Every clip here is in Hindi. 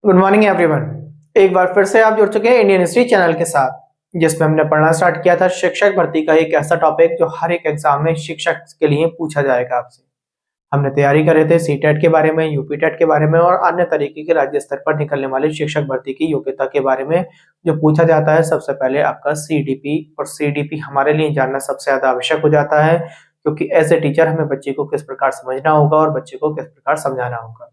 Good morning everyone. एक बार फिर से आप जुड़ चुके हैं इंडियन हिस्ट्री चैनल के साथ, जिसमें हमने पढ़ना स्टार्ट किया था शिक्षक भर्ती का एक ऐसा टॉपिक जो हर एक एग्जाम में शिक्षक के लिए पूछा जाएगा आपसे। हमने तैयारी कर रहे थे सीटेट के बारे में, यूपीटेट के बारे में और अन्य तरीके के राज्य स्तर पर निकलने वाली शिक्षक भर्ती की योग्यता के बारे में। जो पूछा जाता है सबसे पहले आपका सीडीपी, और सीडीपी हमारे लिए जानना सबसे ज्यादा आवश्यक हो जाता है, क्योंकि एज ए टीचर हमें बच्चे को किस प्रकार समझना होगा और बच्चे को किस प्रकार समझाना होगा।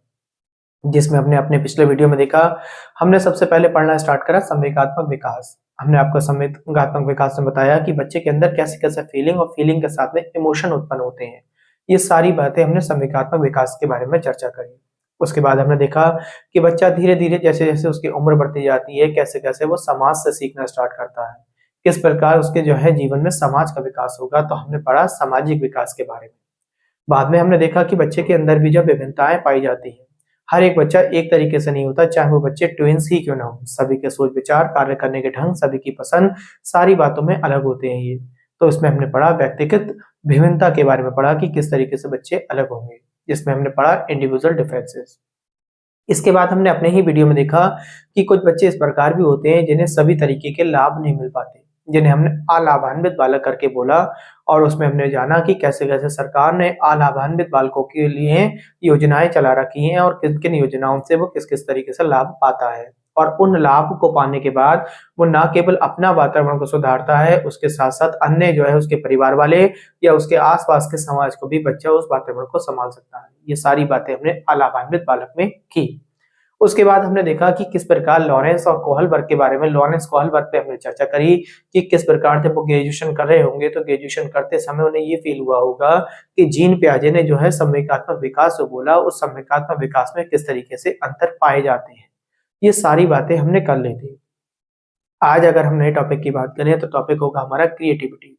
जिसमें हमने अपने पिछले वीडियो में देखा, हमने सबसे पहले पढ़ना स्टार्ट करा संवेगात्मक विकास। हमने आपको संवेगात्मक विकास में बताया कि बच्चे के अंदर कैसे कैसे फीलिंग और फीलिंग के साथ में इमोशन उत्पन्न होते हैं। ये सारी बातें हमने संवेगात्मक विकास के बारे में चर्चा करी। उसके बाद हमने देखा कि बच्चा धीरे धीरे जैसे जैसे उसकी उम्र बढ़ती जाती है, कैसे कैसे वो समाज से सीखना स्टार्ट करता है, किस प्रकार उसके जो है जीवन में समाज का विकास होगा। तो हमने पढ़ा सामाजिक विकास के बारे में। बाद में हमने देखा कि बच्चे के अंदर भी जब विभिन्नताएं पाई जाती है, हर एक बच्चा एक तरीके से नहीं होता, चाहे वो बच्चे ट्विंस ही क्यों ना हो। सभी के सोच विचार, कार्य करने के ढंग, सभी की पसंद, सारी बातों में अलग होते हैं ये। तो इसमें हमने पढ़ा व्यक्तिगत विभिन्नता के बारे में, पढ़ा कि किस तरीके से बच्चे अलग होंगे, जिसमें हमने पढ़ा इंडिविजुअल डिफरेंसेस। इसके बाद हमने अपने ही वीडियो में देखा कि कुछ बच्चे इस प्रकार भी होते हैं जिन्हें सभी तरीके के लाभ नहीं मिल पाते, जिन्हें हमने अलाभान्वित बालक करके बोला। और उसमें हमने जाना कि कैसे कैसे सरकार ने अलाभान्वित बालकों के लिए योजनाएं चला रखी हैं और किन किन योजनाओं से वो किस किस तरीके से लाभ पाता है। और उन लाभ को पाने के बाद वो न केवल अपना वातावरण को सुधारता है, उसके साथ साथ अन्य जो है उसके परिवार वाले या उसके आसपास के समाज को भी बच्चा उस वातावरण को संभाल सकता है। ये सारी बातें हमने अलाभान्वित बालक में की। उसके बाद हमने देखा कि किस प्रकार लॉरेंस और कोहलबर्ग के बारे में, लॉरेंस कोहलबर्ग पे हमने चर्चा करी कि किस प्रकार से वो ग्रेजुएशन कर रहे होंगे। तो ग्रेजुएशन करते समय उन्हें ये फील हुआ होगा कि जीन पियाजे ने जो है संवेगात्मक विकास जो बोला, उस संवेगात्मक विकास में किस तरीके से अंतर पाए जाते हैं। ये सारी बातें हमने कर ली थी। आज अगर हम नए टॉपिक की बात करें तो टॉपिक होगा हमारा क्रिएटिविटी।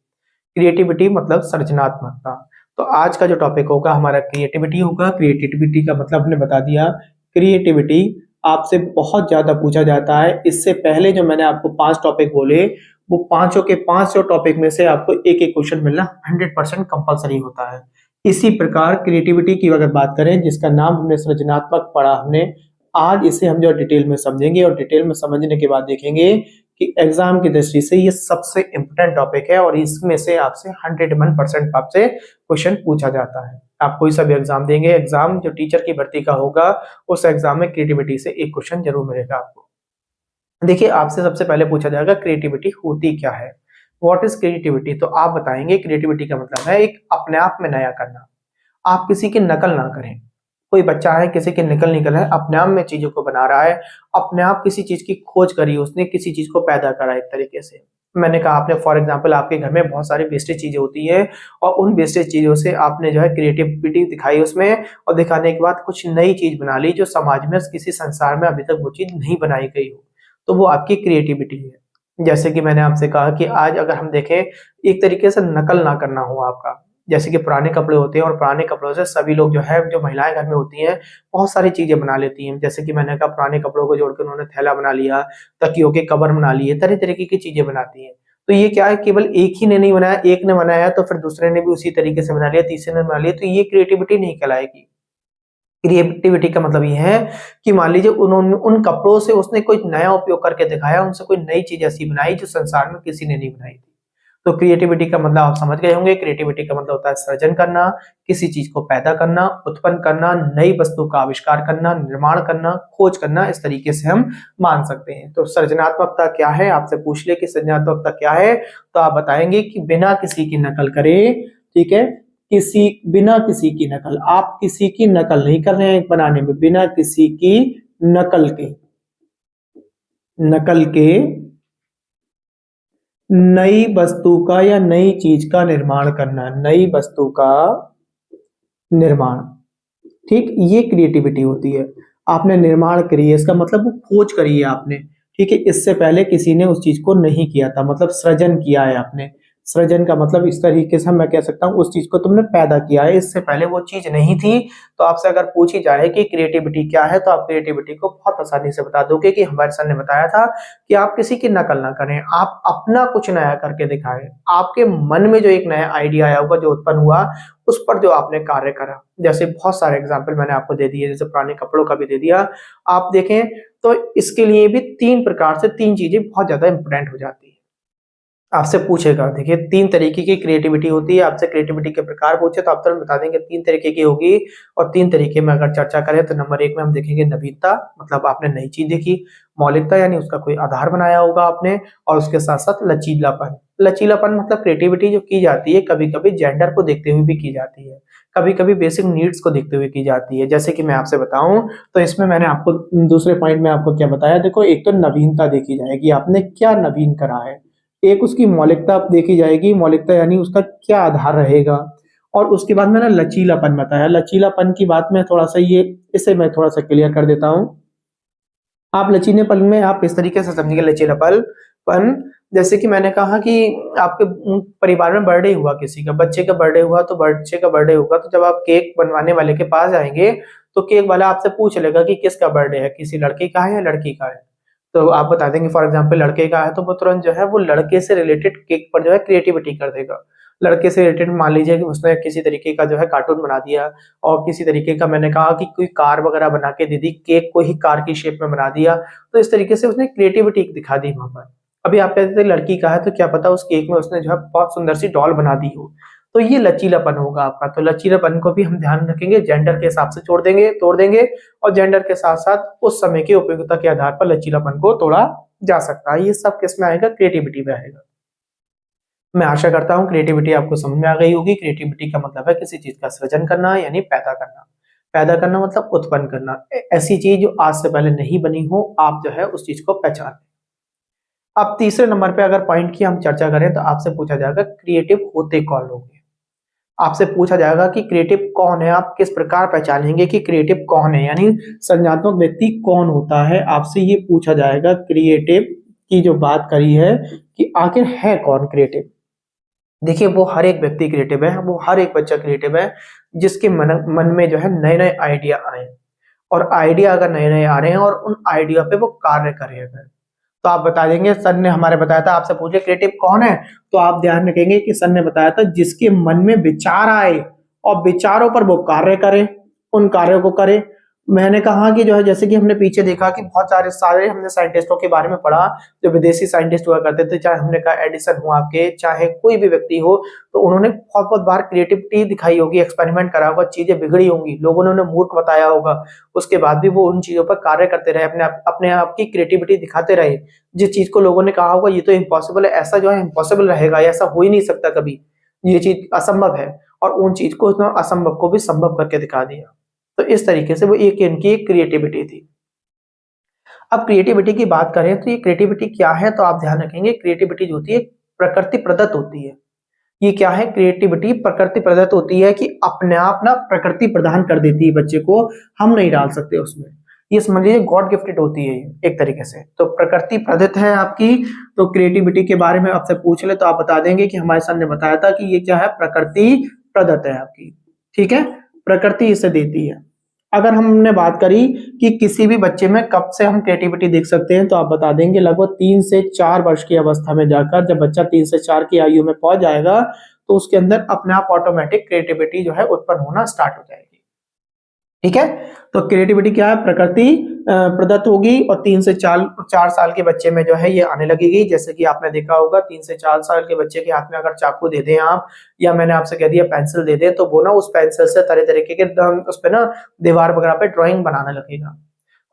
क्रिएटिविटी मतलब सृजनात्मकता। तो आज का जो टॉपिक होगा हमारा क्रिएटिविटी होगा। क्रिएटिविटी का मतलब हमने बता दिया। क्रिएटिविटी आपसे बहुत ज्यादा पूछा जाता है। इससे पहले जो मैंने आपको 5 टॉपिक बोले, वो पांचों के 500 टॉपिक में से आपको एक एक क्वेश्चन मिलना 100% कंपलसरी होता है। इसी प्रकार क्रिएटिविटी की अगर बात करें, जिसका नाम हमने सृजनात्मक पढ़ा हमने, आज इसे हम जो डिटेल में समझेंगे और डिटेल में समझने के बाद देखेंगे कि एग्जाम की दृष्टि से ये सबसे इंपोर्टेंट टॉपिक है और इसमें से आपसे 101% आपसे क्वेश्चन पूछा जाता है। आप कोई सा भी एग्जाम देंगे, एग्जाम जो टीचर की भर्ती का होगा, उस एग्जाम में क्रिएटिविटी से एक क्वेश्चन जरूर मिलेगा आपको। देखिए, आपसे सबसे पहले पूछा जाएगा क्रिएटिविटी होती क्या है, व्हाट इज क्रिएटिविटी। तो आप बताएंगे क्रिएटिविटी का मतलब है एक अपने आप में नया करना। आप किसी की नकल ना करें। कोई बच्चा है किसी की नकल नहीं कर रहा है, अपने आप में चीजों को बना रहा है, अपने आप किसी चीज की खोज करी, उसने किसी चीज को पैदा करा एक तरीके से। मैंने कहा, आपने फॉर एग्जांपल आपके घर में बहुत सारी वेस्टेज चीजें होती है और उन वेस्टेज चीजों से आपने जो है क्रिएटिविटी दिखाई उसमें, और दिखाने के बाद कुछ नई चीज बना ली जो समाज में किसी संसार में अभी तक वो चीज नहीं बनाई गई हो, तो वो आपकी क्रिएटिविटी है। जैसे कि मैंने आपसे कहा कि आज अगर हम देखें, एक तरीके से नकल ना करना हो आपका। जैसे कि पुराने कपड़े होते हैं और पुराने कपड़ों से सभी लोग जो है, जो महिलाएं घर में होती हैं, बहुत सारी चीजें बना लेती हैं। जैसे कि मैंने कहा, पुराने कपड़ों को जोड़कर उन्होंने थैला बना लिया, तकियों के कवर बना लिए, तरह तरीके की चीजें बनाती हैं। तो ये क्या है, केवल एक ही ने नहीं बनाया, एक ने बनाया तो फिर दूसरे ने भी उसी तरीके से बना लिया, तीसरे ने बना लिया, तो ये क्रिएटिविटी नहीं कहलाएगी। क्रिएटिविटी का मतलब ये है कि मान लीजिए उन्होंने उन कपड़ों से उसने कोई नया उपयोग करके दिखाया, उनसे कोई नई चीज ऐसी बनाई जो संसार में किसी ने नहीं बनाई थी। तो क्रिएटिविटी का मतलब आप समझ गए होंगे। क्रिएटिविटी का मतलब होता है सृजन करना, किसी चीज को पैदा करना, उत्पन्न करना, नई वस्तु का आविष्कार करना, निर्माण करना, खोज करना, इस तरीके से हम मान सकते हैं। तो सृजनात्मकता क्या है, आपसे पूछ ले कि सृजनात्मकता क्या है, तो आप बताएंगे कि बिना किसी की नकल करे, ठीक है, बिना किसी की नकल, आप किसी की नकल नहीं कर रहे हैं बनाने में, बिना किसी की नकल के नई वस्तु का या नई चीज का निर्माण करना, नई वस्तु का निर्माण, ठीक, ये क्रिएटिविटी होती है। आपने निर्माण करी है, इसका मतलब वो खोज करी है आपने, ठीक है, इससे पहले किसी ने उस चीज को नहीं किया था, मतलब सृजन किया है आपने। सृजन का मतलब इस तरीके से मैं कह सकता हूँ उस चीज को तुमने पैदा किया है, इससे पहले वो चीज नहीं थी। तो आपसे अगर पूछी जाए कि क्रिएटिविटी क्या है, तो आप क्रिएटिविटी को बहुत आसानी से बता दोगे कि हमारे सर ने बताया था कि आप किसी की नकल ना करें, आप अपना कुछ नया करके दिखाएं। आपके मन में जो एक नया आइडिया आया होगा, जो उत्पन्न हुआ, उस पर जो आपने कार्य करा। जैसे बहुत सारे एग्जाम्पल मैंने आपको दे दिए, जैसे पुराने कपड़ों का भी दे दिया। आप देखें तो इसके लिए भी तीन प्रकार से तीन चीजें बहुत ज्यादा इंपॉर्टेंट हो जाती है। आपसे पूछेगा, देखिए तीन तरीके की क्रिएटिविटी होती है। आपसे क्रिएटिविटी के प्रकार पूछे तो आप तुरंत बता देंगे तीन तरीके की होगी। और तीन तरीके में अगर चर्चा करें तो नंबर एक में हम देखेंगे नवीनता, मतलब आपने नई चीज देखी। मौलिकता यानी उसका कोई आधार बनाया होगा आपने। और उसके साथ साथ लचीलापन। लचीलापन मतलब क्रिएटिविटी जो की जाती है कभी कभी जेंडर को देखते हुए भी की जाती है, कभी कभी बेसिक नीड्स को देखते हुए की जाती है। जैसे कि मैं आपसे बताऊं तो इसमें मैंने आपको दूसरे पॉइंट में आपको क्या बताया, देखो एक तो नवीनता देखी जाएगी, आपने क्या नवीन करा है। एक उसकी मौलिकता देखी जाएगी, मौलिकता यानी उसका क्या आधार रहेगा। और उसके बाद मैंने लचीलापन बताया। लचीलापन की बात में थोड़ा सा ये इसे मैं थोड़ा सा क्लियर कर देता हूँ। आप लचीलेपन में आप इस तरीके से समझिए लचीलापन, जैसे कि मैंने कहा कि आपके परिवार में बर्थडे हुआ, किसी का बच्चे का बर्थडे हुआ, तो बच्चे का बर्थडे होगा तो जब आप केक बनवाने वाले के पास जाएंगे तो केक वाला आपसे पूछ लेगा कि किसका बर्थडे है, किसी लड़के का है या लड़की का है। तो आप बता देंगे फॉर एग्जाम्पल लड़के का है, तो वो तुरंत जो है वो लड़के से रिलेटेड केक पर जो है क्रिएटिविटी कर देगा। लड़के से रिलेटेड मान लीजिए कि उसने किसी तरीके का जो है कार्टून बना दिया, और किसी तरीके का मैंने कहा कि कोई कार वगैरह बना के दे दी, केक को ही कार की शेप में बना दिया। तो इस तरीके से उसने क्रिएटिविटी दिखा दी वहां पर। अभी आप कहते थे लड़की का है, तो क्या पता उस केक में उसने जो है बहुत सुंदर सी डॉल बना दी हो। तो ये लचीलापन होगा आपका। तो लचीलापन को भी हम ध्यान रखेंगे, जेंडर के हिसाब से तोड़ देंगे। और जेंडर के साथ साथ उस समय की उपयोगिता के आधार पर लचीलापन को तोड़ा जा सकता है। ये सब किस में आएगा, क्रिएटिविटी में आएगा। मैं आशा करता हूँ क्रिएटिविटी आपको समझ में आ गई होगी। क्रिएटिविटी का मतलब है किसी चीज का सृजन करना, यानी पैदा करना। पैदा करना मतलब उत्पन्न करना, ऐसी चीज जो आज से पहले नहीं बनी हो, आप जो है उस चीज को पहचान। अब तीसरे नंबर पे अगर पॉइंट की हम चर्चा करें तो आपसे पूछा जाएगा क्रिएटिव होते कौन लोग हैं। आपसे पूछा जाएगा कि क्रिएटिव कौन है, आप किस प्रकार पहचानेंगे कि क्रिएटिव कौन है, यानी सृजनात्मक व्यक्ति कौन होता है। आपसे ये पूछा जाएगा क्रिएटिव की जो बात करी है कि आखिर है कौन क्रिएटिव। देखिए वो हर एक व्यक्ति क्रिएटिव है, वो हर एक बच्चा क्रिएटिव है जिसके मन में जो है नए नए आइडिया आए। और आइडिया अगर नए नए आ रहे हैं और उन आइडिया पे वो कार्य कर रहे हैं, तो आप बता देंगे सर ने हमारे बताया था। आपसे पूछे क्रिएटिव कौन है, तो आप ध्यान रखेंगे कि सर ने बताया था जिसके मन में विचार आए और विचारों पर वो कार्य करे, उन कार्यों को करे। मैंने कहा कि जो है जैसे कि हमने पीछे देखा कि बहुत सारे हमने साइंटिस्टों के बारे में पढ़ा, जो विदेशी साइंटिस्ट हुआ करते थे, चाहे हमने कहा एडिसन हुआ आपके, चाहे कोई भी व्यक्ति हो, तो उन्होंने बहुत बहुत बार क्रिएटिविटी दिखाई होगी, एक्सपेरिमेंट करा होगा, चीजें बिगड़ी होंगी, लोगों ने उन्हें मूर्ख बताया होगा। उसके बाद भी वो उन चीजों पर कार्य करते रहे, अपने आप की क्रिएटिविटी दिखाते रहे। जिस चीज को लोगों ने कहा होगा ये तो इम्पॉसिबल है, ऐसा जो है इम्पॉसिबल रहेगा, ऐसा हो ही नहीं सकता कभी, ये चीज असंभव है, और उन चीज को उसने असंभव को भी संभव करके दिखा दिया। तो इस तरीके से वो एक इनकी एक क्रिएटिविटी थी। अब क्रिएटिविटी की बात करें तो ये क्रिएटिविटी क्या है, तो आप ध्यान रखेंगे क्रिएटिविटी जो होती है प्रकृति प्रदत्त होती है। ये क्या है, क्रिएटिविटी प्रकृति प्रदत्त होती है कि अपने आप ना प्रकृति प्रदान कर देती है बच्चे को, हम नहीं डाल सकते उसमें। ये समझ लीजिए गॉड गिफ्टेड होती है एक तरीके से, तो प्रकृति प्रदत्त है आपकी। तो क्रिएटिविटी के बारे में आपसे पूछ ले तो आप बता देंगे कि हमारे सर ने बताया था कि ये क्या है, प्रकृति प्रदत्त है आपकी। ठीक है, प्रकृति इसे देती है। अगर हमने बात करी कि किसी भी बच्चे में कब से हम क्रिएटिविटी देख सकते हैं, तो आप बता देंगे लगभग 3 से 4 वर्ष की अवस्था में जाकर, जब बच्चा 3 से 4 की आयु में पहुंच जाएगा तो उसके अंदर अपने आप ऑटोमेटिक क्रिएटिविटी जो है उत्पन्न होना स्टार्ट हो जाएगी। ठीक है, तो क्रिएटिविटी क्या है, प्रकृति प्रदत्त होगी, और 3 से 4 साल के बच्चे में जो है ये आने लगेगी। जैसे कि आपने देखा होगा 3 से 4 साल के बच्चे के हाथ में अगर चाकू दे दें आप, या मैंने आपसे कह दिया पेंसिल दे दें, तो वो ना उस पेंसिल से तरह तरीके के उस पे ना दीवार वगैरह पे ड्राइंग बनाने लगेगा।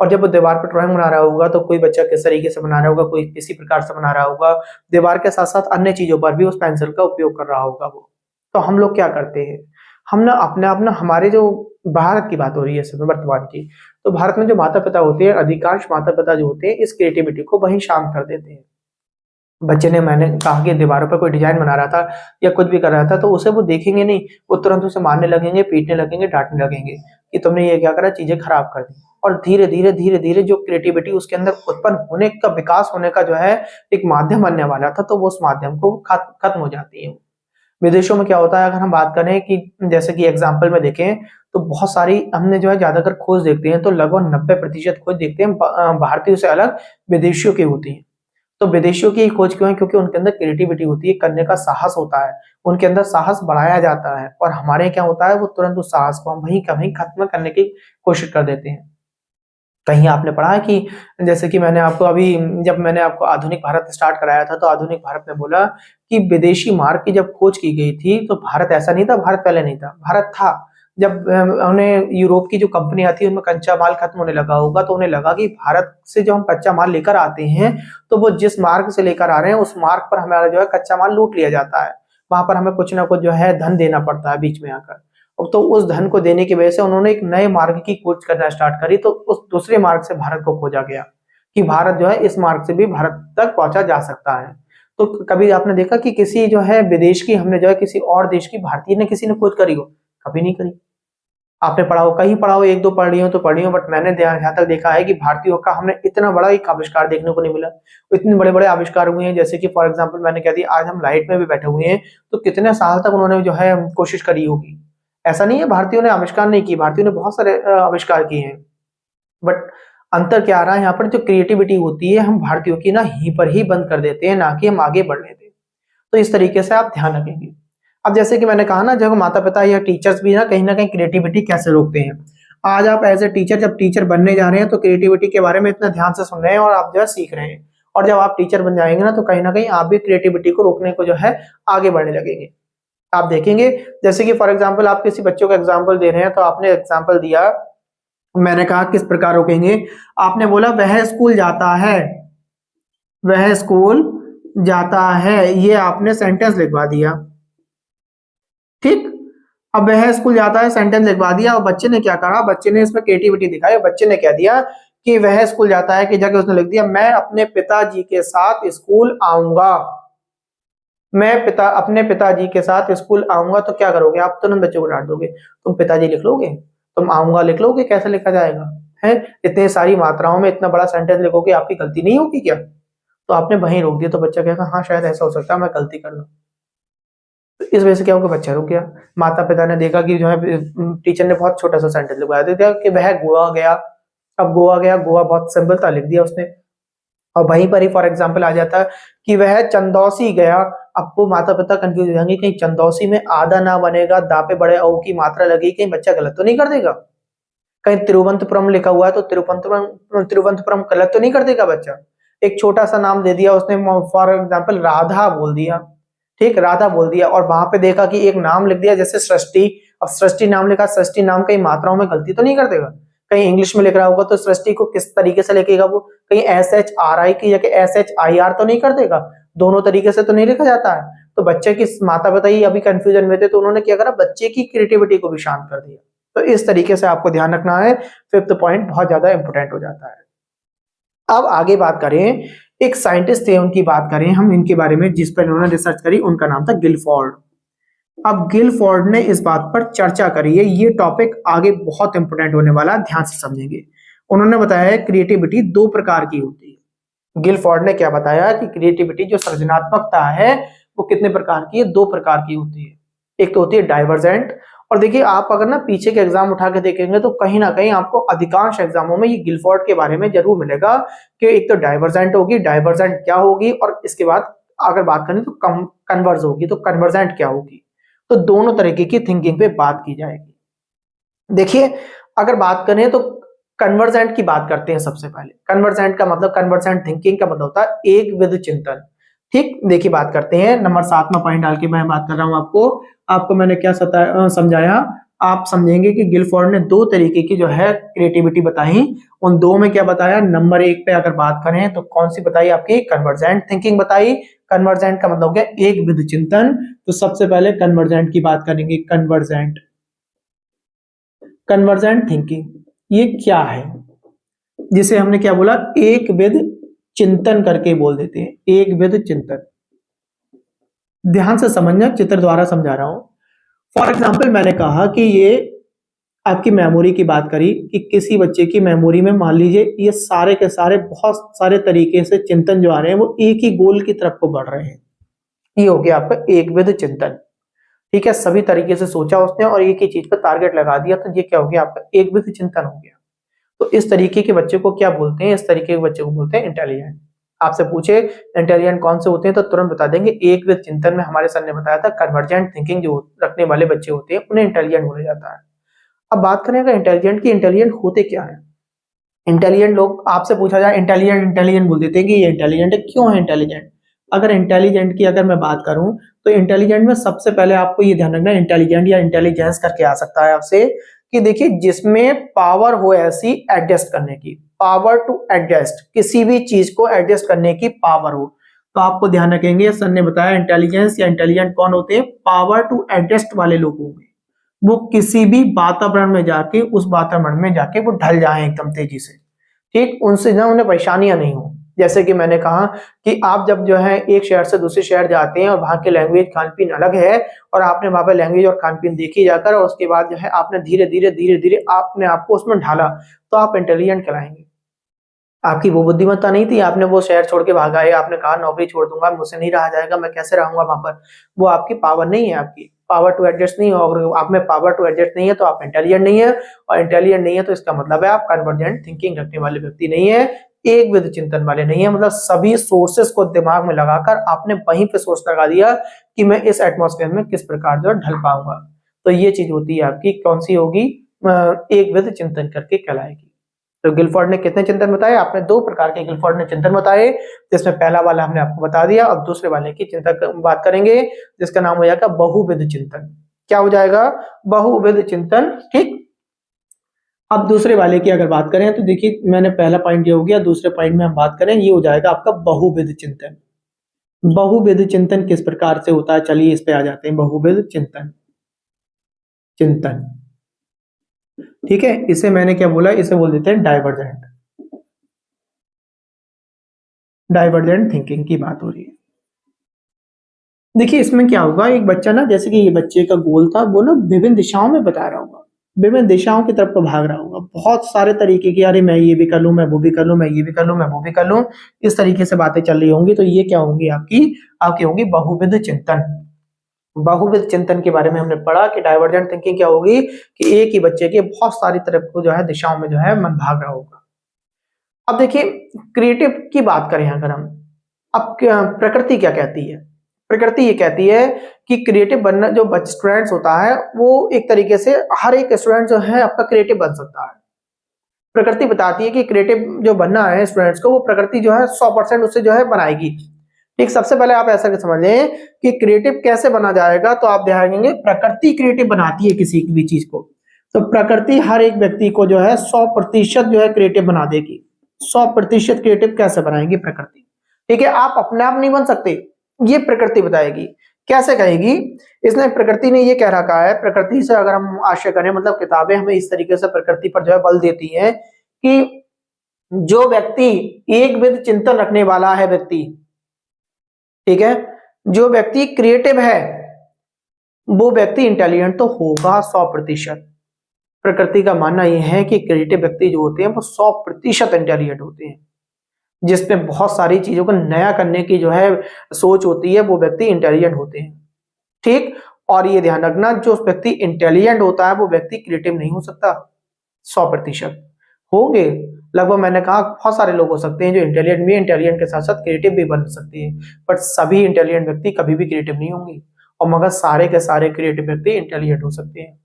और जब वो दीवार पे ड्राइंग बना रहा होगा तो कोई बच्चा किस तरीके से बना रहा होगा, कोई किसी प्रकार से बना रहा होगा, दीवार के साथ साथ अन्य चीजों पर भी उस पेंसिल का उपयोग कर रहा होगा वो। तो हम लोग क्या करते हैं, हम ना अपने हमारे जो भारत की बात हो रही है इस समय वर्तमान की, तो भारत में जो माता पिता होते हैं, अधिकांश माता पिता जो होते हैं इस क्रिएटिविटी को वहीं शांत कर देते हैं। बच्चे ने, मैंने कहा कि दीवारों पर कोई डिजाइन बना रहा था या कुछ भी कर रहा था, तो उसे वो देखेंगे नहीं, वो तुरंत उसे मारने लगेंगे, पीटने लगेंगे, डांटने लगेंगे कि तुमने ये क्या करा, चीजें खराब कर दी। और धीरे धीरे धीरे धीरे जो क्रिएटिविटी उसके अंदर उत्पन्न होने का, विकास होने का जो है एक माध्यम बनने वाला था, तो वो उस माध्यम को खत्म हो जाती है। विदेशों में क्या होता है, अगर हम बात करें कि जैसे कि एग्जाम्पल में देखें, तो बहुत सारी हमने जो है ज्यादातर खोज देखते हैं, तो लगभग 90% खोज देखते हैं भारतीयों से अलग विदेशियों की होती है। तो विदेशियों की खोज क्यों है? क्योंकि उनके अंदर क्रिएटिविटी होती है, करने का साहस होता है, उनके अंदर साहस बढ़ाया जाता है। और हमारे क्या होता है, वो तुरंत उस साहस को हम वहीं का वहीं खत्म करने की कोशिश कर देते हैं। कहीं आपने पढ़ा है कि जैसे कि मैंने आपको अभी, जब मैंने आपको आधुनिक भारत स्टार्ट कराया था, तो आधुनिक भारत में बोला कि विदेशी मार्ग की जब खोज की गई थी, तो भारत ऐसा नहीं था, भारत पहले नहीं था, भारत था। जब उन्हें यूरोप की जो कंपनियां थी, उनमें कच्चा माल खत्म होने लगा होगा, तो उन्हें लगा कि भारत से जो हम कच्चा माल लेकर आते हैं, तो वो जिस मार्ग से लेकर आ रहे हैं, उस मार्ग पर हमारा जो है कच्चा माल लूट लिया जाता है। वहां पर हमें कुछ ना कुछ जो है धन देना पड़ता है बीच में आकर। तो उस धन को देने की वजह से उन्होंने एक नए मार्ग की खोज करना स्टार्ट करी, तो उस दूसरे मार्ग से भारत को खोजा गया कि भारत जो है इस मार्ग से भी भारत तक पहुंचा जा सकता है। तो कभी आपने देखा कि किसी जो है विदेश की, हमने जो है किसी और देश की, भारतीय ने किसी ने खोज करी हो? कभी नहीं करी। आपने पढ़ा हो, कहीं पढ़ा हो, एक दो पढ़ रही हो तो पढ़ी हो, बट मैंने यहाँ तक देखा है कि भारतीयों का हमने इतना बड़ा एक आविष्कार देखने को नहीं मिला। इतने बड़े बड़े आविष्कार हुए हैं, जैसे कि फॉर एग्जाम्पल मैंने कह दिया, आज हम लाइट में भी बैठे हुए हैं, तो कितने साल तक उन्होंने जो है कोशिश करी होगी। ऐसा नहीं है भारतीयों ने आविष्कार नहीं की, भारतीयों ने बहुत सारे आविष्कार किए हैं, बट अंतर क्या आ रहा है यहाँ पर, जो क्रिएटिविटी होती है हम भारतीयों की ना यहीं पर ही बंद कर देते हैं, ना कि हम आगे बढ़ लेते हैं। तो इस तरीके से आप ध्यान रखेंगे। अब जैसे कि मैंने कहा ना, जब माता पिता या टीचर्स भी ना कहीं क्रिएटिविटी कैसे रोकते हैं। आज आप एज ए टीचर जब टीचर बनने जा रहे हैं, तो क्रिएटिविटी के बारे में इतना ध्यान से सुन रहे हैं और आप जो है सीख रहे हैं। और जब आप टीचर बन जाएंगे ना कहीं आप भी क्रिएटिविटी को रोकने को जो है आगे बढ़ने लगेंगे। आप देखेंगे, जैसे कि फॉर एग्जाम्पल आप किसी बच्चों का एग्जाम्पल दे रहे हैं, तो आपने एग्जाम्पल दिया, मैंने कहा किस प्रकार रोकेंगे। आपने बोला वह स्कूल जाता है, वह स्कूल जाता है, ये आपने सेंटेंस लिखवा दिया, ठीक। अब वह स्कूल जाता है सेंटेंस लिखवा दिया, और बच्चे ने क्या करा, बच्चे ने इसमें क्रिएटिविटी दिखाई। बच्चे ने क्या दिया कि वह स्कूल जाता है की जगह उसने लिख दिया, मैं अपने पिताजी के साथ स्कूल आऊंगा। मैं अपने पिताजी के साथ स्कूल आऊंगा, तो क्या करोगे आप? तुरंत बच्चों को डांट दोगे। तुम पिताजी लिख लोगे? तुम आऊंगा लिख लोगे? कैसे लिखा जाएगा? है, इतने सारी मात्राओं में इतना बड़ा सेंटेंस लिखोगे, आपकी गलती नहीं होगी क्या? तो आपने वहीं रोक दिया, तो बच्चा कहेगा हाँ शायद ऐसा हो सकता है, मैं गलती कर लूं। तो इस वजह से क्या होगा, बच्चा रुक गया। माता पिता ने देखा कि जो है टीचर ने बहुत छोटा सा सेंटेंस लिखवाया, तो क्या कि वह गोवा गया। अब गोवा गया, गोवा बहुत सिंपल था, लिख दिया उसने। और वहीं पर ही फॉर एग्जाम्पल आ जाता है कि वह चंदौसी गया। अब वो माता पिता कंफ्यूज हो जाएंगे, कहीं चंदौसी में आधा ना बनेगा, दा पे बड़े औ की मात्रा लगी, कहीं बच्चा गलत तो नहीं कर देगा। कहीं तिरुवनंतपुरम लिखा हुआ है, तो तिरुवनंतपुरम गलत तो नहीं कर देगा बच्चा। एक छोटा सा नाम दे दिया उसने, फॉर एग्जाम्पल राधा बोल दिया, ठीक, राधा बोल दिया, और वहां पे देखा कि एक नाम लिख दिया जैसे सृष्टि। अब सृष्टि नाम लिखा, सृष्टि नाम कहीं मात्राओं में गलती तो नहीं कर देगा। कहीं इंग्लिश में लिख रहा होगा तो सृष्टि को किस तरीके से लिखेगा वो, कहीं SHRI की जगह SHIR तो नहीं कर देगा। दोनों तरीके से तो नहीं लिखा जाता है। तो बच्चे की माता पिता ही अभी कंफ्यूजन में थे, तो उन्होंने क्या करा, बच्चे की क्रिएटिविटी को भी शांत कर दिया। तो इस तरीके से आपको ध्यान रखना है। फिफ्थ पॉइंट बहुत ज्यादा इंपोर्टेंट हो जाता है। अब आगे बात करें, एक साइंटिस्ट थे, उनकी बात करें हम, इनके बारे में जिस पर उन्होंने रिसर्च करी, उनका नाम था गिलफोर्ड। अब गिलफोर्ड ने इस बात पर चर्चा करी है, ये टॉपिक आगे बहुत इंपोर्टेंट होने वाला है, ध्यान से समझेंगे। उन्होंने बताया है क्रिएटिविटी दो प्रकार की होती है। गिलफोर्ड ने क्या बताया कि क्रिएटिविटी जो सृजनात्मकता है वो कितने प्रकार की है, दो प्रकार की होती है। एक तो होती है डाइवर्जेंट, और देखिए आप अगर ना पीछे के एग्जाम उठा के देखेंगे, तो कहीं ना कहीं आपको अधिकांश एग्जामों में ये गिलफोर्ड के बारे में जरूर मिलेगा कि एक तो डाइवर्जेंट होगी, डाइवर्जेंट क्या होगी, और इसके बाद अगर बात करें तो कन्वर्ज होगी, तो कन्वर्जेंट क्या होगी। तो दोनों तरीके की थिंकिंग पे बात की जाएगी। देखिए अगर बात करें तो कन्वर्जेंट की बात करते हैं सबसे पहले। कन्वर्जेंट का मतलब, कन्वर्जेंट थिंकिंग का मतलब होता है एक विध चिंतन, ठीक। देखिए बात करते हैं, नंबर 7 में पॉइंट डाल के मैं बात कर रहा हूं आपको मैंने क्या समझाया, आप समझेंगे कि गिलफोर्ड ने दो तरीके की जो है क्रिएटिविटी बताई। उन दो में क्या बताया, नंबर 1 पे अगर बात करें तो कौन सी बताई, आपकी कन्वर्जेंट थिंकिंग बताई। कन्वर्जेंट का मतलब हो गया एक विध चिंतन। तो सबसे पहले कन्वर्जेंट की बात करेंगे। कन्वर्जेंट थिंकिंग ये क्या है, जिसे हमने क्या बोला, एक विध चिंतन करके बोल देते हैं, एक विध चिंतन। ध्यान से समझना, चित्र द्वारा समझा रहा हूं। फॉर एग्जाम्पल मैंने कहा कि ये आपकी मेमोरी की बात करी कि किसी बच्चे की मेमोरी में मान लीजिए ये सारे के सारे बहुत सारे तरीके से चिंतन जो आ रहे हैं वो एक ही गोल की तरफ को बढ़ रहे हैं। ये हो गया आपका एक विध चिंतन। ठीक है, सभी तरीके से सोचा उसने और एक ही चीज पर टारगेट लगा दिया, तो ये क्या हो गया आपका एक विध चिंतन हो गया। तो इस तरीके के बच्चे को क्या बोलते हैं? इस तरीके के बच्चे को बोलते हैं इंटेलिजेंट। आपसे पूछे इंटेलिजेंट कौन से होते हैं तो तुरंत बता देंगे एक विध चिंतन में हमारे सर ने बताया था कन्वर्जेंट थिंकिंग जो रखने वाले बच्चे होते हैं उन्हें इंटेलिजेंट बोला जाता है। अब बात करें अगर इंटेलिजेंट की, इंटेलिजेंट होते क्या है? इंटेलिजेंट लोग, आपसे पूछा जाए इंटेलिजेंट इंटेलिजेंट बोल देते हैं कि ये इंटेलिजेंट है। क्यों है इंटेलिजेंट? अगर इंटेलिजेंट की अगर मैं बात करूं तो इंटेलिजेंट में सबसे पहले आपको ये ध्यान रखना, इंटेलिजेंट या इंटेलिजेंस करके आ सकता है आपसे कि देखिए जिसमें पावर हो ऐसी एडजस्ट करने की, पावर टू एडजस्ट, किसी भी चीज को एडजस्ट करने की पावर हो। तो आपको ध्यान रखेंगे सर ने बताया इंटेलिजेंस या इंटेलिजेंट कौन होते हैं? पावर टू एडजस्ट वाले लोग होंगे। वो किसी भी वातावरण में जाके, उस वातावरण में जाके वो ढल जाए एकदम तेजी से। ठीक, उनसे ना उन्हें परेशानियां नहीं हो। जैसे कि मैंने कहा कि आप जब जो है एक शहर से दूसरे शहर जाते हैं और वहां के लैंग्वेज खान पीन अलग है और आपने वहां पे लैंग्वेज और खान पीन देखी जाकर और उसके बाद जो है आपने धीरे धीरे आपने आपको उसमें ढाला, तो आप इंटेलिजेंट कहलाएंगे। आपकी वो बुद्धिमत्ता नहीं थी, आपने वो शहर छोड़ के भागा है, आपने कहा नौकरी छोड़ दूंगा, मुझसे नहीं रहा जाएगा, मैं कैसे रहूंगा वहां पर। वो आपकी पावर नहीं है, आपकी पावर टू एडजस्ट नहीं हो। अगर आप में पावर टू एडजस्ट नहीं है तो आप इंटेलिजेंट नहीं है, और इंटेलिजेंट नहीं है तो इसका मतलब है आप कन्वर्जेंट थिंकिंग रखने वाले व्यक्ति नहीं है, एक विध चिंतन वाले नहीं है। मतलब सभी सोर्सेस को दिमाग में लगाकर आपने वहीं पे सोर्स लगा दिया कि मैं इस एटमॉस्फेयर में किस प्रकार जो ढल पाऊंगा। तो ये चीज होती है आपकी, कौन सी होगी? एक विध चिंतन करके कहलाएगी। तो गिलफोर्ड ने कितने चिंतन बताए? आपने दो प्रकार के गिलफोर्ड ने चिंतन बताए, जिसमें पहला वाला हमने आपको बता दिया। अब दूसरे वाले की चिंता बात करेंगे, जिसका नाम हो जाएगा बहुविध चिंतन। क्या हो जाएगा? बहुविध चिंतन। ठीक, अब दूसरे वाले की अगर बात करें तो देखिए मैंने पहला पॉइंट ये हो गया, दूसरे पॉइंट में हम बात करें ये हो जाएगा आपका बहुविध चिंतन। बहुविध चिंतन किस प्रकार से होता है, चलिए इस पे आ जाते हैं। बहुविध चिंतन, चिंतन, ठीक है, इसे मैंने क्या बोला? इसे बोल देते हैं डाइवर्जेंट, डाइवर्जेंट थिंकिंग की बात हो रही है। देखिए इसमें क्या होगा, एक बच्चा ना, जैसे कि ये बच्चे का गोल था वो ना विभिन्न दिशाओं में बता रहा होगा, विभिन्न दिशाओं की तरफ को भाग रहा होगा, बहुत सारे तरीके की, अरे मैं ये भी कर लूं, मैं वो भी कर लूं, मैं ये भी कर लूं, मैं वो भी कर लूं, इस तरीके से बातें चल रही होंगी। तो ये क्या होंगी आपकी? आपकी होंगी बहुविध चिंतन। बहुविध चिंतन के बारे में हमने पढ़ा कि डाइवर्जेंट थिंकिंग क्या होगी कि एक ही बच्चे के बहुत सारी तरफ को जो है दिशाओं में जो है मन भाग रहा होगा। अब देखिए क्रिएटिव की बात करें अगर हम, अब प्रकृति क्या कहती है? प्रकृति ये कहती है कि क्रिएटिव बनना, जो स्टूडेंट्स होता है वो एक तरीके से हर एक स्टूडेंट जो है आपका क्रिएटिव बन सकता है। प्रकृति बताती है कि क्रिएटिव जो बनना है स्टूडेंट्स को, वो प्रकृति जो है 100% उससे जो है बनाएगी। ठीक, सबसे पहले आप ऐसा समझ लें कि क्रिएटिव कैसे बना जाएगा, तो आप ध्यान देंगे प्रकृति क्रिएटिव बनाती है किसी भी चीज को। तो प्रकृति हर एक व्यक्ति को जो है 100% जो है क्रिएटिव बना देगी। 100% क्रिएटिव कैसे बनाएगी? प्रकृति। ठीक है, आप अपने आप नहीं बन सकते, ये प्रकृति बताएगी। कैसे कहेगी? इसने, प्रकृति ने ये कह रखा है, प्रकृति से अगर हम आशय करें, मतलब किताबें हमें इस तरीके से प्रकृति पर जो है बल देती हैं कि जो व्यक्ति एक विध चिंतन रखने वाला है व्यक्ति, ठीक है, जो व्यक्ति क्रिएटिव है वो व्यक्ति इंटेलिजेंट तो होगा 100%। प्रकृति का मानना यह है कि क्रिएटिव व्यक्ति जो होते हैं वो 100% इंटेलिजेंट होते हैं, जिसमें बहुत सारी चीजों को नया करने की जो है सोच होती है, वो व्यक्ति इंटेलिजेंट होते हैं। ठीक, और ये ध्यान रखना जो व्यक्ति इंटेलिजेंट होता है वो व्यक्ति क्रिएटिव नहीं हो सकता। 100% होंगे, लगभग मैंने कहा बहुत सारे लोग हो सकते हैं जो इंटेलिजेंट भी, इंटेलिजेंट के साथ साथ क्रिएटिव भी बन सकते हैं, बट सभी इंटेलिजेंट व्यक्ति कभी भी क्रिएटिव नहीं होंगे, और मगर सारे के सारे क्रिएटिव व्यक्ति इंटेलिजेंट हो सकते हैं।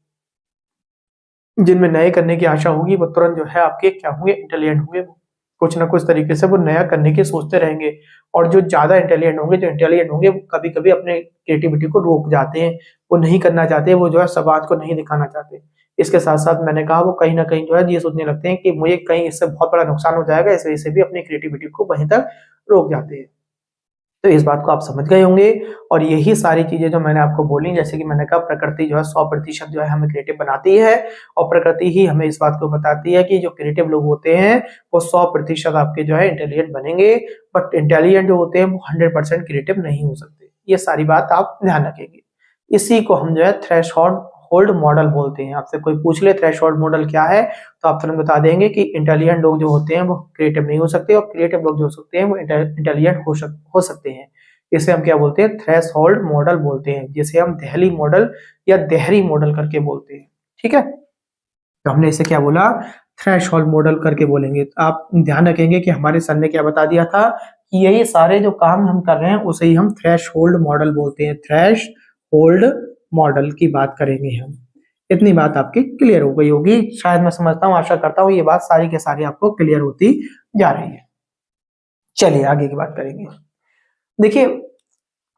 जिनमें नए करने की आशा होगी वो तुरंत जो है आपके क्या होंगे? इंटेलिजेंट होंगे। कुछ ना कुछ तरीके से वो नया करने की सोचते रहेंगे, और जो ज्यादा इंटेलिजेंट होंगे, जो इंटेलिजेंट होंगे, वो कभी कभी अपने क्रिएटिविटी को रोक जाते हैं, वो नहीं करना चाहते, वो जो है समाज को नहीं दिखाना चाहते। इसके साथ साथ मैंने कहा वो कहीं ना कहीं जो है ये सोचने लगते हैं कि मुझे कहीं इससे बहुत बड़ा नुकसान हो जाएगा, इस वजह से भी अपनी क्रिएटिविटी को वहीं तक रोक जाते हैं। तो इस बात को आप समझ गए होंगे और यही सारी चीजें जो मैंने आपको बोली, जैसे कि मैंने कहा प्रकृति जो है 100% जो है हमें क्रिएटिव बनाती है और प्रकृति ही हमें इस बात को बताती है कि जो क्रिएटिव लोग होते हैं वो 100% आपके जो है इंटेलिजेंट बनेंगे, बट इंटेलिजेंट जो होते हैं वो 100% क्रिएटिव नहीं हो सकते। ये सारी बात आप ध्यान रखेंगे। इसी को हम जो है थ्रेशोल्ड होल्ड मॉडल बोलते हैं। आपसे कोई पूछ ले थ्रेशोल्ड मॉडल क्या है तो आप तुरंत बता देंगे कि इंटेलिजेंट लोग जो होते हैं वो क्रिएटिव नहीं हो सकते और क्रिएटिव लोग जो हो सकते हैं वो इंटेलिजेंट हो सकते हैं। इसे हम क्या बोलते हैं? थ्रेशोल्ड मॉडल बोलते हैं, जिसे हम देहली मॉडल या देहरी मॉडल करके बोलते हैं। ठीक है, तो हमने इसे क्या बोला? थ्रेशोल्ड मॉडल करके बोलेंगे। तो आप ध्यान रखेंगे कि हमारे सर ने क्या बता दिया था कि यही सारे जो काम हम कर रहे हैं उसे ही हम थ्रेशोल्ड मॉडल बोलते हैं। थ्रेशोल्ड मॉडल की बात करेंगे हम। इतनी बात आपकी क्लियर हो गई होगी शायद, मैं समझता हूँ, आशा करता हूँ ये बात सारी के सारी आपको क्लियर होती जा रही है। चलिए आगे की बात करेंगे। देखिए,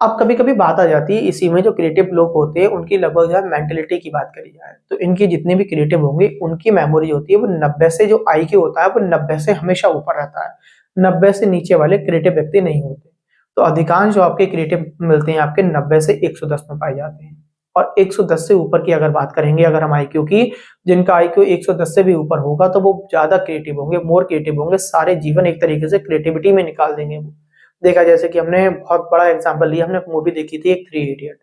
अब कभी-कभी बात आ जाती है इसी में, जो क्रिएटिव लोग होते हैं उनकी लगभग जो है मेंटालिटी की बात करी जाए तो इनकी जितने भी क्रिएटिव होंगे उनकी मेमोरी होती है वो 90 से, जो आईक्यू होता है वो 90 से हमेशा ऊपर रहता है। 90 से नीचे वाले क्रिएटिव व्यक्ति नहीं होते। तो अधिकांश जो आपके क्रिएटिव मिलते हैं आपके 90 से 110 में पाए जाते हैं। और 110 से ऊपर की अगर बात करेंगे अगर हम आईक्यू की, जिनका आईक्यू 110 से भी ऊपर होगा तो वो ज्यादा क्रिएटिव होंगे, मोर क्रिएटिव होंगे, सारे जीवन एक तरीके से क्रिएटिविटी में निकाल देंगे वो। देखा जैसे कि हमने बहुत बड़ा एग्जांपल लिया, हमने मूवी देखी थी एक थ्री इडियट।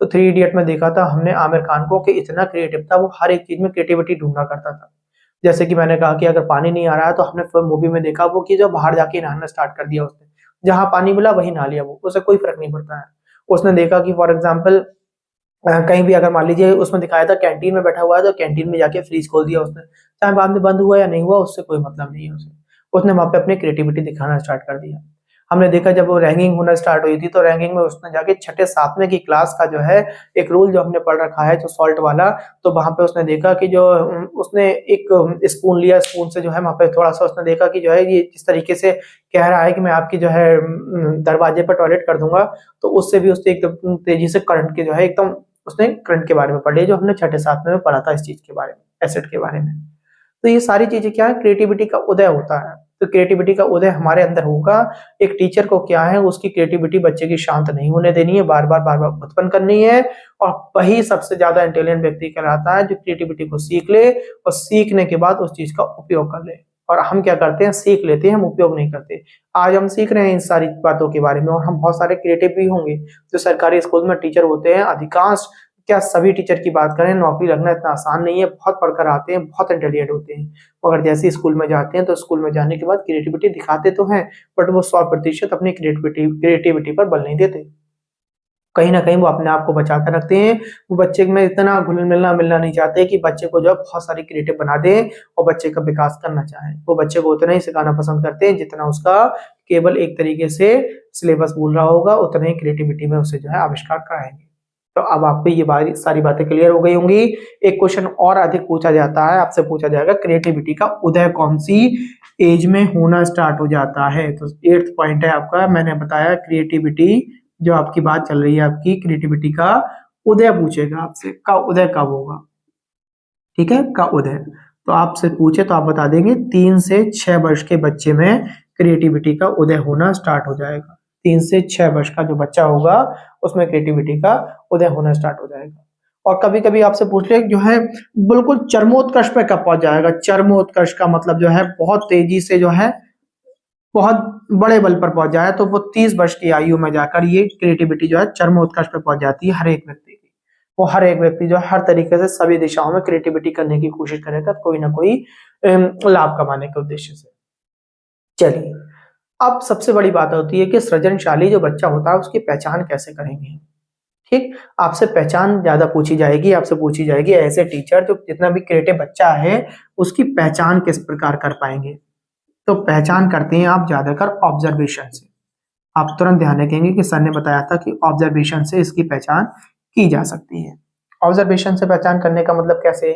तो थ्री इडियट में देखा था हमने आमिर खान को कि इतना क्रिएटिव था, वो हर एक चीज में क्रिएटिविटी ढूंढा करता था। जैसे कि मैंने कहा कि अगर पानी नहीं आ रहा है तो हमने फिर मूवी में देखा वो कि जो बाहर जाके नहाना स्टार्ट कर दिया उसने, जहां पानी मिला वही नहा लिया, वो उसे कोई फर्क नहीं पड़ता है। उसने देखा कि फॉर एग्जाम्पल कहीं भी अगर मान लीजिए उसमें दिखाया था कैंटीन में बैठा हुआ है तो कैंटीन में जाके फ्रीज खोल दिया उसने, चाहे बाद में बंद हुआ या नहीं हुआ उससे कोई मतलब नहीं है उसे। उसने वहां पे अपनी क्रिएटिविटी दिखाना स्टार्ट कर दिया। हमने देखा जब वो रैंकिंग होना स्टार्ट हुई थी तो रैंकिंग में उसने जाके छठे सातवें की क्लास का जो है एक रूल जो हमने पढ़ रखा है जो सॉल्ट वाला, तो वहां पे उसने देखा कि जो उसने एक स्पून लिया, स्पून से जो है वहां पे थोड़ा सा उसने देखा कि जो है ये जिस तरीके से कह रहा है कि मैं आपकी जो है दरवाजे पर टॉयलेट कर दूंगा, तो उससे भी उसने एकदम तेजी से करंट के जो है एकदम उसने करंट के बारे में पढ़ लिया, जो हमने छठे सातवें में पढ़ा था इस चीज के बारे में, एसिड के बारे में। तो ये सारी चीजें क्या है? क्रिएटिविटी का उदय होता है। तो क्रिएटिविटी का उदय हमारे अंदर होगा। एक टीचर को क्या है, उसकी क्रिएटिविटी बच्चे की शांत नहीं होने देनी है, बार बार उत्पन्न करनी है। और वही सबसे ज्यादा इंटेलिजेंट व्यक्ति कहलाता है जो क्रिएटिविटी को सीख ले और सीखने के बाद उस चीज का उपयोग कर ले। और हम क्या करते हैं? सीख लेते हैं, हम उपयोग नहीं करते। आज हम सीख रहे हैं इन सारी बातों के बारे में और हम बहुत सारे क्रिएटिव भी होंगे। जो सरकारी स्कूल में टीचर होते हैं अधिकांश, क्या सभी टीचर की बात करें, नौकरी लगना इतना आसान नहीं है, बहुत पढ़कर आते हैं, बहुत इंटेलिजेंट होते हैं, मगर जैसे ही स्कूल में जाते हैं तो स्कूल में जाने के बाद क्रिएटिविटी दिखाते तो हैं, बट वो 100% अपनी क्रिएटिविटी पर बल नहीं देते। कहीं ना कहीं वो अपने आप को बचा कर रखते हैं। वो बच्चे में इतना घुल मिलना नहीं चाहते कि बच्चे को जो है बहुत सारी क्रिएटिव बना दें और बच्चे का विकास करना चाहें। वो बच्चे को उतना ही सिखाना पसंद करते हैं जितना उसका केवल एक तरीके से सिलेबस बोल रहा होगा, उतना ही क्रिएटिविटी में उसे जो है आविष्कार कराएंगे। तो अब आपको ये सारी बातें क्लियर हो गई होंगी। एक क्वेश्चन और अधिक पूछा जाता है, आपसे पूछा जाएगा क्रिएटिविटी का उदय कौन सी एज में होना स्टार्ट हो जाता है। तो 8th पॉइंट है आपका, मैंने बताया क्रिएटिविटी, जो आपकी बात चल रही है आपकी क्रिएटिविटी का उदय पूछेगा आपसे, का उदय कब होगा। ठीक है, का उदय। तो आपसे पूछे तो आप बता देंगे 3 से 6 वर्ष के बच्चे में क्रिएटिविटी का उदय होना स्टार्ट हो जाएगा। 3 से 6 वर्ष का जो बच्चा होगा उसमें क्रिएटिविटी का उदय होना स्टार्ट हो जाएगा। और कभी कभी आपसे पूछ ले जो है बिल्कुल चरमोत्कर्ष पे कब पहुंच जाएगा। चरमोत्कर्ष का मतलब जो है बहुत तेजी से जो है बहुत बड़े बल पर पहुंच जाए, तो वो 30 वर्ष की आयु में जाकर ये क्रिएटिविटी जो है चरमोत्कर्ष पे पहुंच जाती है हर एक व्यक्ति की। वो हर एक व्यक्ति जो है हर तरीके से सभी दिशाओं में क्रिएटिविटी करने की कोशिश करेगा कोई ना कोई लाभ कमाने के उद्देश्य से। चलिए, अब सबसे बड़ी बात होती है कि सृजनशाली जो बच्चा होता है उसकी पहचान कैसे करेंगे। ठीक, आपसे पहचान ज्यादा पूछी जाएगी, आपसे पूछी जाएगी ऐसे टीचर जो जितना भी क्रिएटिव बच्चा है उसकी पहचान किस प्रकार कर पाएंगे। तो पहचान करते हैं आप ज्यादातर ऑब्जर्वेशन से। आप तुरंत ध्यान रखेंगे कि सर ने बताया था कि ऑब्जर्वेशन से इसकी पहचान की जा सकती है। ऑब्जर्वेशन से पहचान करने का मतलब कैसे?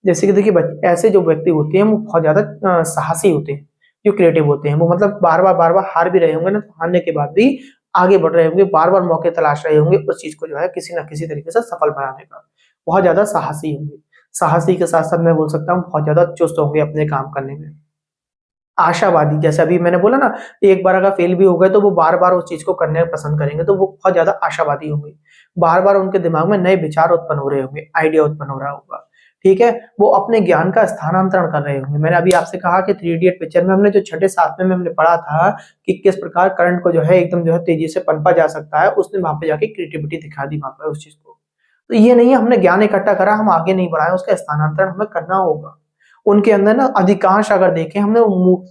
जैसे कि देखिए ऐसे जो व्यक्ति होते हैं वो बहुत ज्यादा साहसी होते हैं, जो क्रिएटिव होते हैं। वो मतलब बार बार हार भी रहे होंगे ना, तो हारने के बाद भी आगे बढ़ रहे होंगे, बार बार मौके तलाश रहे होंगे उस चीज को जो है किसी ना किसी तरीके से सफल बनाने का। बहुत ज्यादा साहसी होंगे। साहसी के साथ साथ मैं बोल सकता हूँ बहुत ज्यादा चुस्त होंगे अपने काम करने में। आशावादी, जैसे अभी मैंने बोला ना, एक बार अगर फेल भी हो गए तो वो बार-बार उस चीज़ को करने पसंद करेंगे, तो वो बहुत ज़्यादा आशावादी होंगे। बार-बार उनके दिमाग में नए विचार उत्पन्न हो रहे होंगे, आइडिया उत्पन्न हो रहा होगा, ठीक है? वो अपने ज्ञान का स्थानांतरण कर रहे होंगे। मैंने अभी आपसे कहा कि थ्री इडियट पिक्चर में हमने जो छठे 7वें में हमने पढ़ा था कि किस प्रकार करंट को जो है एकदम जो है तेज़ी से पनपा जा सकता है, उसने वहाँ पे जाके क्रिएटिविटी दिखा दी वहाँ पे उस चीज़ को। तो ये नहीं है हमने ज्ञान इकट्ठा करा, हम आगे नहीं बढ़ाए, उसका स्थानांतरण हमें करना होगा। उनके अंदर ना अधिकांश अगर देखें हमने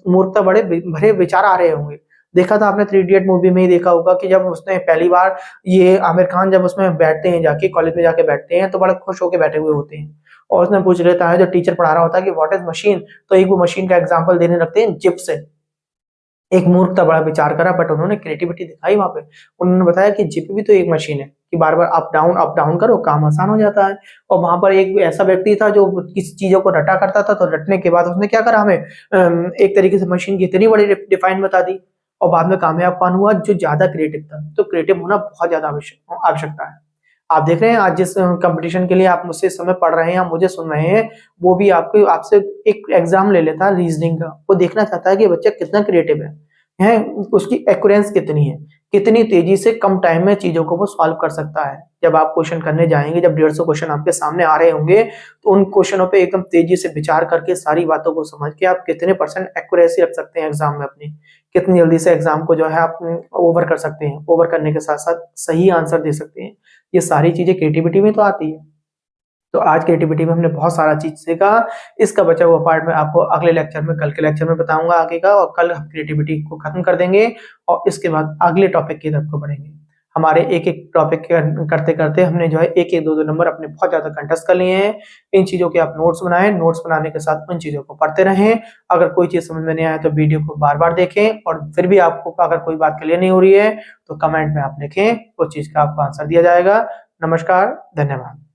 मूर्खता बड़े भरे विचार आ रहे होंगे। देखा था आपने थ्री इडियट मूवी में ही देखा होगा कि जब उसने पहली बार ये आमिर खान जब उसमें बैठते हैं जाके कॉलेज में जाके बैठते हैं तो बड़ा खुश होके बैठे हुए होते हैं। और उसने पूछ लेता है जो टीचर पढ़ा रहा होता है कि व्हाट इज़ मशीन? तो एक वो मशीन का एग्ज़ाम्पल देने लगते हैं जिप से। एक मूर्खता बड़ा विचार करा बट उन्होंने क्रिएटिविटी दिखाई वहाँ पे। उन्होंने बताया कि जिप भी तो एक मशीन है कि बार-बार अप डाउन करो काम आसान हो जाता है। और वहाँ पर एक ऐसा व्यक्ति था जो किसी चीज़ों को रटा करता था, तो रटने के बाद उसने क्या करा हमें एक तरीके से मशीन की इतनी बड़ी डिफाइन बता दी और बाद में कामयाब कौन हुआ? जो ज़्यादा क्रिएटिव था। तो क्रिएटिव होना बहुत ज़्यादा आवश्यकता है। आप देख रहे हैं आज जिस कॉम्पिटिशन के लिए आप मुझसे इस समय पढ़ रहे हैं या मुझे सुन रहे हैं, वो भी आपके आपसे एक एग्ज़ाम ले लेता है रीज़निंग का। वो देखना चाहता है कि बच्चा कितना क्रिएटिव है। उसकी एक्यूरेंस कितनी है, कितनी तेज़ी से कम टाइम में चीज़ों को वो सॉल्व कर सकता है। जब आप क्वेश्चन करने जाएँगे, जब 150 क्वेश्चन आपके सामने आ रहे होंगे, तो उन क्वेश्चनों पे एकदम तेज़ी से विचार करके सारी बातों को समझ के आप कितने परसेंट एक्यूरेसी रख सकते हैं एग्ज़ाम में अपनी। कितनी जल्दी से एग्ज़ाम को जो है आप ओवर कर सकते हैं। ओवर करने के साथ-साथ सही आंसर दे सकते हैं। ये सारी चीज़ें क्रिएटिविटी में तो आती है। तो आज क्रिएटिविटी में हमने बहुत सारा चीज़ सीखा। इसका बचा हुआ पार्ट मैं आपको अगले लेक्चर में, कल के लेक्चर में बताऊँगा आगे का, और कल हम क्रिएटिविटी को खत्म कर देंगे और इसके बाद अगले टॉपिक की तरफ को बढ़ेंगे। हमारे एक-एक टॉपिक करते-करते हमने जो है 1-1, 2-2 नंबर अपने बहुत ज़्यादा कंटेस्ट कर लिए हैं। इन चीज़ों के आप नोट्स बनाएँ, नोट्स बनाने के साथ उन चीज़ों को पढ़ते रहें। अगर कोई चीज़ समझ में नहीं आए तो वीडियो को बार-बार देखें और फिर भी आपको अगर कोई बात क्लियर नहीं हो रही है, तो कमेंट में आप लिखें, उस चीज़ का आपको आंसर दिया जाएगा। नमस्कार, धन्यवाद।